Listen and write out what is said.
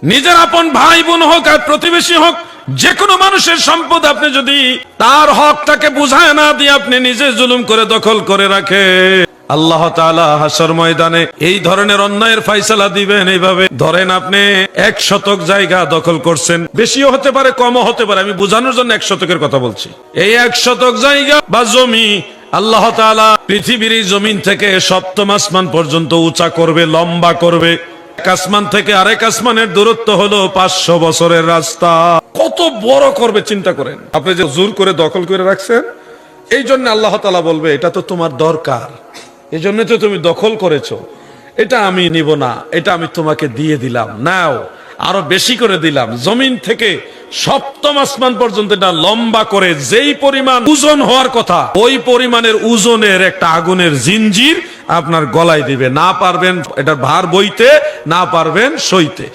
নিজের আপন ভাই বোন হোক আর প্রতিবেশী হোক, যে কোনো মানুষের সম্পদ আপনি যদি তার হকটাকে বুঝায় না দিয়ে আপনি নিজে জুলুম করে দখল করে রাখে, আল্লাহ তাআলা হাসর ময়দানে এই ধরনের অন্যায়ের ফায়সালা দিবেন। এইভাবে ধরেন আপনি 1 শতক জায়গা দখল করছেন, বেশিও হতে পারে কমও হতে পারে, আমি বোঝানোর জন্য 1 শতকের কথা বলছি। এই 1 শতক জায়গা বা জমি আল্লাহ তাআলা পৃথিবীর এই জমিন থেকে সপ্তম আসমান পর্যন্ত উঁচা করবে, লম্বা করবে। এক আসমান থেকে আরেক আসমানের দূরত্ব হলো 500 বছরের রাস্তা। কত বড় করবে চিন্তা করেন। আপনি যে জোর করে দখল করে রাখছেন, এই জন্য আল্লাহ তাআলা বলবে এটা তো তোমার দরকার, এই জন্য তো তুমি দখল করেছো, এটা আমি নিব না, এটা আমি তোমাকে দিয়ে দিলাম, নাও, আরো বেশি করে দিলাম। জমিন থেকে সপ্তম আসমান পর্যন্ত এটা লম্বা করে যেই পরিমাণ ওজন হওয়ার কথা, ওই পরিমাণের ওজনের একটা আগুনের জিঞ্জির আপনার গলায় দিবে। না পারবেন এটার ভার বইতে, না পারবেন সইতে।